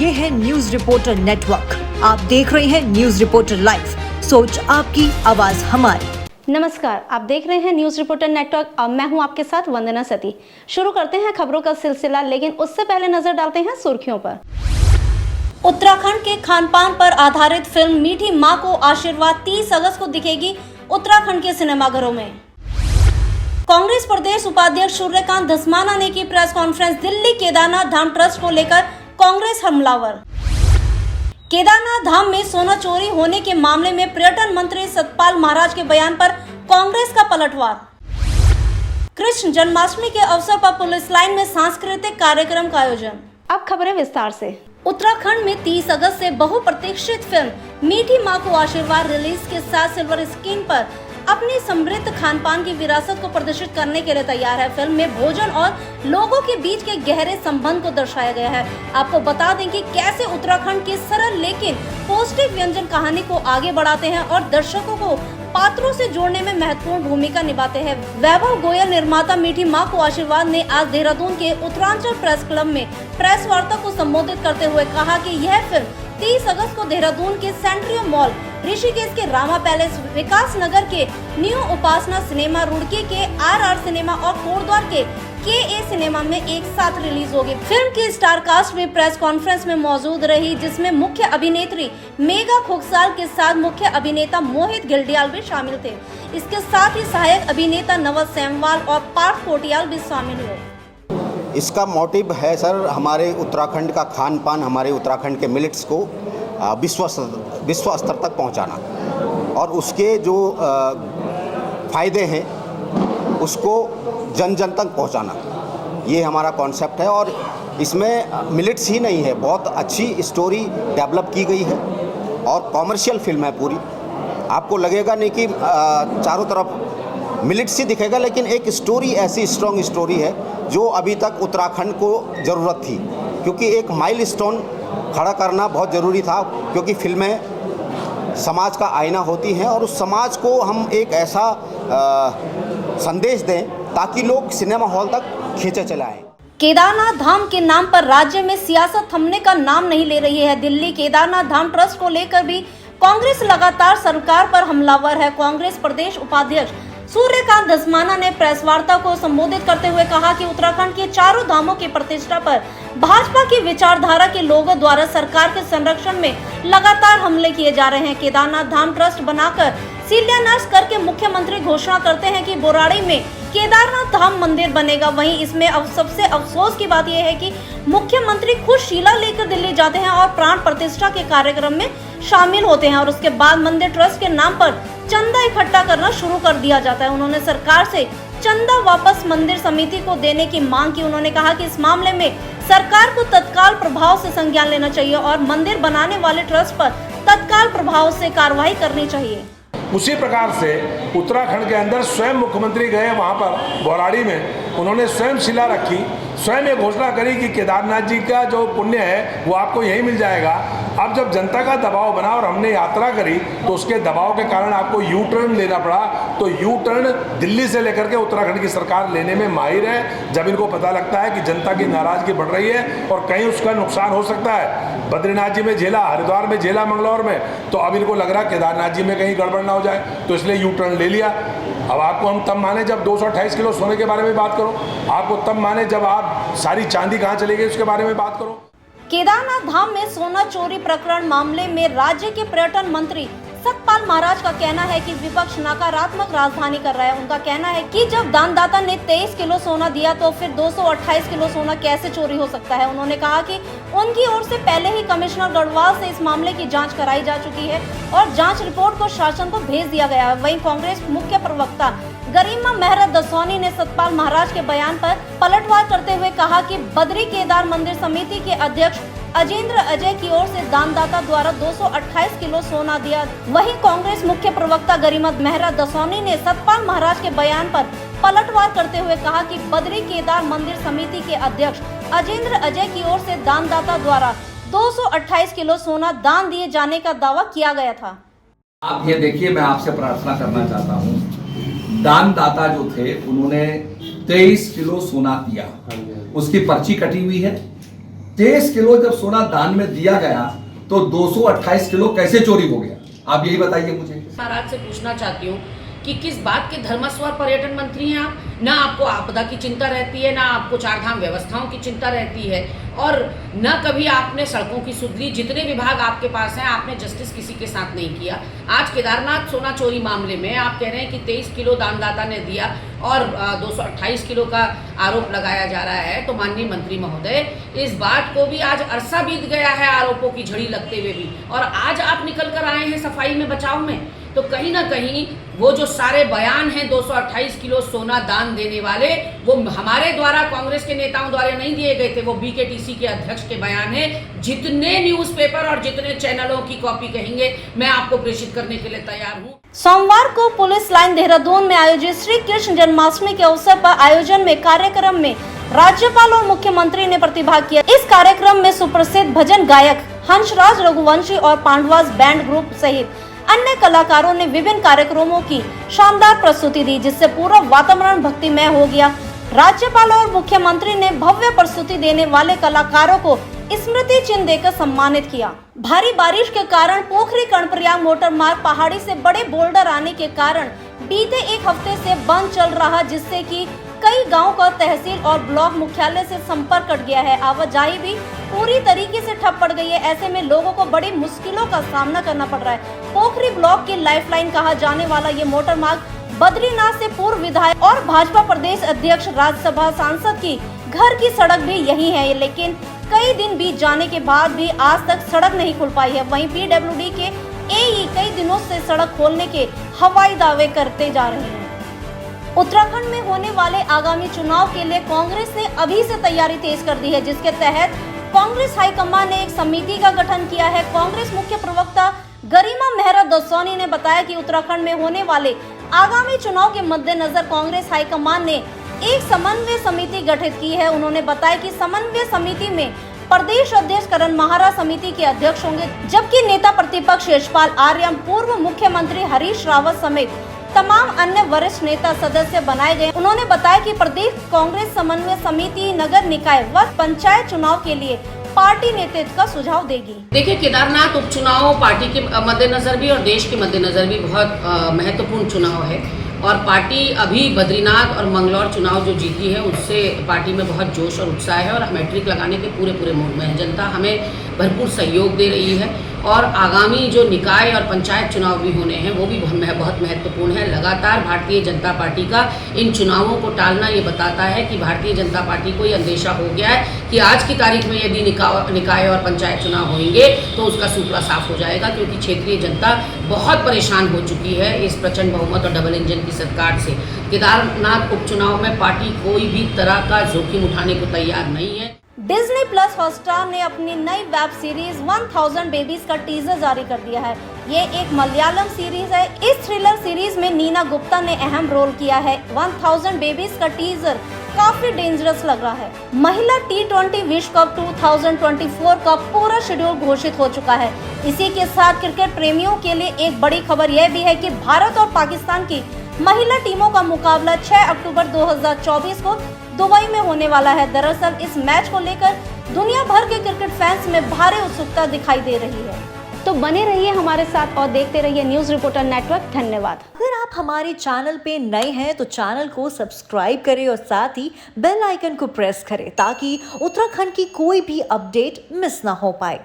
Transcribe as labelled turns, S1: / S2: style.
S1: ये है news reporter network. आप देख रहे हैं न्यूज रिपोर्टर लाइव, सोच आपकी, आवाज हमारी।
S2: नमस्कार, आप देख रहे हैं न्यूज रिपोर्टर नेटवर्क और मैं हूं आपके साथ वंदना सती। शुरू करते हैं खबरों का सिलसिला, लेकिन उससे पहले नजर डालते हैं सुर्खियों पर। उत्तराखंड के खान-पान पर आधारित फिल्म मीठी मां को आशीर्वाद 30 अगस्त को दिखेगी उत्तराखंड के सिनेमाघरों में। कांग्रेस प्रदेश उपाध्यक्ष सूर्यकांत धस्माना ने की प्रेस कॉन्फ्रेंस। दिल्ली केदारनाथ धाम ट्रस्ट को लेकर कांग्रेस हमलावर। केदारनाथ धाम में सोना चोरी होने के मामले में पर्यटन मंत्री सतपाल महाराज के बयान पर कांग्रेस का पलटवार। कृष्ण जन्माष्टमी के अवसर पर पुलिस लाइन में सांस्कृतिक कार्यक्रम का आयोजन। अब खबरें विस्तार से। उत्तराखंड में 30 अगस्त से बहुप्रतीक्षित फिल्म मीठी मां को आशीर्वाद रिलीज के साथ सिल्वर स्क्रीन पर अपनी समृद्ध खानपान की विरासत को प्रदर्शित करने के लिए तैयार है। फिल्म में भोजन और लोगों के बीच के गहरे संबंध को दर्शाया गया है। आपको बता दें कि कैसे उत्तराखंड की सरल लेकिन पौष्टिक व्यंजन कहानी को आगे बढ़ाते हैं और दर्शकों को पात्रों से जोड़ने में महत्वपूर्ण भूमिका निभाते हैं। वैभव गोयल निर्माता मीठी मां को आशीर्वाद ने आज देहरादून के उत्तरांचल प्रेस क्लब में प्रेस वार्ता को संबोधित करते हुए कहा कि यह फिल्म 30 अगस्त को देहरादून के सेंट्रियम मॉल, ऋषिकेश के रामा पैलेस, विकास नगर के न्यू उपासना सिनेमा, रुड़की के RR सिनेमा और कोटद्वार के KA सिनेमा में एक साथ रिलीज होगी। फिल्म की स्टार कास्ट भी प्रेस कॉन्फ्रेंस में मौजूद रही, जिसमें मुख्य अभिनेत्री मेघा खोकसाल के साथ मुख्य अभिनेता मोहित गिल्डियाल भी शामिल थे। इसके साथ ही सहायक अभिनेता नवल सेमवाल और पार्थ कोटियाल भी शामिल हुए।
S3: इसका मोटिव है सर, हमारे उत्तराखंड का खान पान, हमारे उत्तराखंड के मिलेट्स को विश्व स्तर तक पहुंचाना और उसके जो फ़ायदे हैं उसको जन जन तक पहुंचाना, ये हमारा कॉन्सेप्ट है। और इसमें मिलेट्स ही नहीं है, बहुत अच्छी स्टोरी डेवलप की गई है और कॉमर्शियल फिल्म है पूरी। आपको लगेगा नहीं कि चारों तरफ मिलेट्स ही दिखेगा, लेकिन एक स्टोरी ऐसी स्ट्रॉन्ग स्टोरी है जो अभी तक उत्तराखंड को ज़रूरत थी, क्योंकि एक माइलस्टोन खड़ा करना बहुत ज़रूरी था, क्योंकि फिल्में समाज का आईना होती हैं और उस समाज को हम एक ऐसा संदेश दें ताकि लोग सिनेमा हॉल तक खींचे चले आएँ।
S2: केदारनाथ धाम के नाम पर राज्य में सियासत थमने का नाम नहीं ले रही है। दिल्ली केदारनाथ धाम ट्रस्ट को लेकर भी कांग्रेस लगातार सरकार पर हमलावर है। कांग्रेस प्रदेश उपाध्यक्ष सूर्यकांत धस्माना ने प्रेस वार्ता को संबोधित करते हुए कहा कि उत्तराखंड के चारों धामों की प्रतिष्ठा पर भाजपा की विचारधारा के लोगों द्वारा सरकार के संरक्षण में लगातार हमले किए जा रहे हैं। केदारनाथ धाम ट्रस्ट बनाकर शिलान्यास करके मुख्यमंत्री घोषणा करते हैं कि बोराड़ी में केदारनाथ धाम मंदिर बनेगा। वहीं इसमें अब सबसे अफसोस की बात यह है कि मुख्यमंत्री खुद शीला लेकर दिल्ली जाते हैं और प्राण प्रतिष्ठा के कार्यक्रम में शामिल होते हैं और उसके बाद मंदिर ट्रस्ट के नाम पर चंदा इकट्ठा करना शुरू कर दिया जाता है। उन्होंने सरकार से चंदा वापस मंदिर समिति को देने की मांग की। उन्होंने कहा कि इस मामले में सरकार को तत्काल प्रभाव से संज्ञान लेना चाहिए और मंदिर बनाने वाले ट्रस्ट पर तत्काल प्रभाव से कार्रवाई करनी चाहिए।
S4: उसी प्रकार से उत्तराखंड के अंदर स्वयं मुख्यमंत्री गए वहाँ पर बोराड़ी में, उन्होंने स्वयं शिला रखी, स्वयं ये घोषणा करी कि केदारनाथ जी का जो पुण्य है वो आपको यहीं मिल जाएगा। अब जब जनता का दबाव बना और हमने यात्रा करी तो उसके दबाव के कारण आपको यू टर्न लेना पड़ा। तो यू टर्न दिल्ली से लेकर के उत्तराखंड की सरकार लेने में माहिर है। जब इनको पता लगता है कि जनता की नाराजगी बढ़ रही है और कहीं उसका नुकसान हो सकता है, बद्रीनाथ जी में झेला, हरिद्वार में झेला, मंगलौर में, तो अब इनको लग रहा है केदारनाथ जी में कहीं गड़बड़ ना हो जाए, तो इसलिए यू टर्न ले लिया। अब आपको हम तब माने जब 228 किलो सोने के बारे में बात करो, आपको तब माने जब आप सारी चांदी कहाँ चली गई उसके बारे में बात करो।
S2: केदारनाथ धाम में सोना चोरी प्रकरण मामले में राज्य के पर्यटन मंत्री सतपाल महाराज का कहना है कि विपक्ष नकारात्मक राजधानी कर रहा है। उनका कहना है कि जब दानदाता ने 23 किलो सोना दिया तो फिर 228 किलो सोना कैसे चोरी हो सकता है। उन्होंने कहा कि उनकी ओर से पहले ही कमिश्नर गढ़वाल से इस मामले की जांच कराई जा चुकी है और जांच रिपोर्ट को शासन को भेज दिया गया है। वहीं कांग्रेस मुख्य प्रवक्ता गरिमा मेहरा दसौनी ने सतपाल महाराज के बयान पर पलटवार करते हुए कहा कि बद्री केदार मंदिर समिति के अध्यक्ष अजेंद्र अजय की ओर से दानदाता द्वारा 228 किलो सोना दिया। वहीं कांग्रेस मुख्य प्रवक्ता गरिमा मेहरा दसौनी ने सतपाल महाराज के बयान पर पलटवार करते हुए कहा कि बद्री केदार मंदिर समिति के अध्यक्ष अजेंद्र अजय की ओर से दानदाता द्वारा 228 किलो सोना दान दिए जाने का दावा किया गया था।
S5: आप ये देखिए, मैं आपसे प्रार्थना करना चाहता हूँ, दानदाता जो थे उन्होंने 23 किलो सोना दिया, उसकी पर्ची कटी हुई है। 23 किलो जब सोना दान में दिया गया तो 228 किलो कैसे चोरी हो गया, आप यही बताइए मुझे।
S6: महाराज से पूछना चाहती हूँ कि किस बात के धर्मस्व और पर्यटन मंत्री हैं आप? ना आपको आपदा की चिंता रहती है, ना आपको चारधाम व्यवस्थाओं की चिंता रहती है, और न कभी आपने सड़कों की सुधरी। जितने विभाग आपके पास हैं आपने जस्टिस किसी के साथ नहीं किया। आज केदारनाथ सोना चोरी मामले में आप कह रहे हैं कि 23 किलो दानदाता ने दिया और 228 किलो का आरोप लगाया जा रहा है। तो माननीय मंत्री महोदय, इस बात को भी आज अरसा बीत गया है आरोपों की झड़ी लगते हुए भी, और आज आप निकल कर आए हैं सफाई में, बचाव में। तो कहीं ना कहीं वो जो सारे बयान हैं 228 किलो सोना दान देने वाले, वो हमारे द्वारा, कांग्रेस के नेताओं द्वारा नहीं दिए गए थे, वो बीकेटीसी के अध्यक्ष के बयान है। जितने न्यूज़पेपर और जितने चैनलों की कॉपी कहेंगे मैं आपको प्रेषित करने के लिए तैयार हूँ।
S2: सोमवार को पुलिस लाइन देहरादून में आयोजित श्री कृष्ण जन्माष्टमी के अवसर पर आयोजन में कार्यक्रम में राज्यपाल और मुख्यमंत्री ने प्रतिभाग किया। इस कार्यक्रम में सुप्रसिद्ध भजन गायक हंसराज रघुवंशी और पांडवास बैंड ग्रुप सहित अन्य कलाकारों ने विभिन्न कार्यक्रमों की शानदार प्रस्तुति दी, जिससे पूरा वातावरण भक्तिमय हो गया। राज्यपाल और मुख्यमंत्री ने भव्य प्रस्तुति देने वाले कलाकारों को स्मृति चिन्ह देकर सम्मानित किया। भारी बारिश के कारण पोखरी कर्णप्रयाग मोटर मार्ग पहाड़ी से बड़े बोल्डर आने के कारण बीते एक हफ्ते से बंद चल रहा, जिससे कि कई गांव का तहसील और ब्लॉक मुख्यालय से संपर्क कट गया है। आवाजाही भी पूरी तरीके से ठप पड़ गई है। ऐसे में लोगों को बड़ी मुश्किलों का सामना करना पड़ रहा है। पोखरी ब्लॉक की लाइफलाइन कहा जाने वाला ये मोटर मार्ग बद्रीनाथ से पूर्व विधायक और भाजपा प्रदेश अध्यक्ष राज्यसभा सांसद की घर की सड़क भी यही है, लेकिन कई दिन बीत जाने के बाद भी आज तक सड़क नहीं खुल पाई है। वहीं पीडब्ल्यूडी के एई कई दिनों से सड़क खोलने के हवाई दावे करते जा रहे हैं। उत्तराखंड में होने वाले आगामी चुनाव के लिए कांग्रेस ने अभी से तैयारी तेज कर दी है, जिसके तहत कांग्रेस हाईकमान ने एक समिति का गठन किया है। कांग्रेस मुख्य प्रवक्ता गरिमा मेहरा दसौनी ने बताया कि उत्तराखंड में होने वाले आगामी चुनाव के मद्देनजर कांग्रेस हाईकमान ने एक समन्वय समिति गठित की है। उन्होंने बताया कि समन्वय समिति में प्रदेश अध्यक्ष करण महारा समिति के अध्यक्ष होंगे, जबकि नेता प्रतिपक्ष यशपाल आर्य, पूर्व मुख्यमंत्री हरीश रावत समेत तमाम अन्य वरिष्ठ नेता सदस्य बनाए गए। उन्होंने बताया कि प्रदेश कांग्रेस समन्वय समिति नगर निकाय व पंचायत चुनाव के लिए पार्टी नेतृत्व का सुझाव देगी।
S6: देखिए, केदारनाथ उपचुनाव पार्टी के मद्देनजर भी और देश के मद्देनजर भी बहुत महत्वपूर्ण चुनाव है, और पार्टी अभी बद्रीनाथ और मंगलौर चुनाव जो जीती है उससे पार्टी में बहुत जोश और उत्साह है, और मैट्रिक लगाने के पूरे मूड में है। जनता हमें भरपूर सहयोग दे रही है, और आगामी जो निकाय और पंचायत चुनाव भी होने हैं वो भी बहुत महत्वपूर्ण है। लगातार भारतीय जनता पार्टी का इन चुनावों को टालना ये बताता है कि भारतीय जनता पार्टी को ये अंदेशा हो गया है कि आज की तारीख में यदि निकाय और पंचायत चुनाव होंगे तो उसका सूपड़ा साफ हो जाएगा, क्योंकि क्षेत्रीय जनता बहुत परेशान हो चुकी है इस प्रचंड बहुमत और डबल इंजन की सरकार से। केदारनाथ उपचुनाव में पार्टी कोई भी तरह का जोखिम उठाने को तैयार नहीं है।
S2: डिज्नी प्लस हॉटस्टार ने अपनी नई वेब सीरीज 1000 बेबीज का टीजर जारी कर दिया है। ये एक मलयालम सीरीज है। इस थ्रिलर सीरीज में नीना गुप्ता ने अहम रोल किया है। 1000 बेबीज का टीजर काफी डेंजरस लग रहा है। महिला T20 विश्व कप 2024 का पूरा शेड्यूल घोषित हो चुका है। इसी के साथ क्रिकेट प्रेमियों के लिए एक बड़ी खबर यह भी है कि भारत और पाकिस्तान की महिला टीमों का मुकाबला 6 अक्टूबर 2024 को दुबई में होने वाला है। दरअसल इस मैच को लेकर दुनिया भर के क्रिकेट फैंस में भारी उत्सुकता दिखाई दे रही है। तो बने रहिए हमारे साथ और देखते रहिए न्यूज़ रिपोर्टर नेटवर्क। धन्यवाद।
S1: अगर आप हमारे चैनल पे नए हैं तो चैनल को सब्सक्राइब करें और साथ ही बेल आइकन को प्रेस करें, ताकि उत्तराखंड की कोई भी अपडेट मिस ना हो पाए।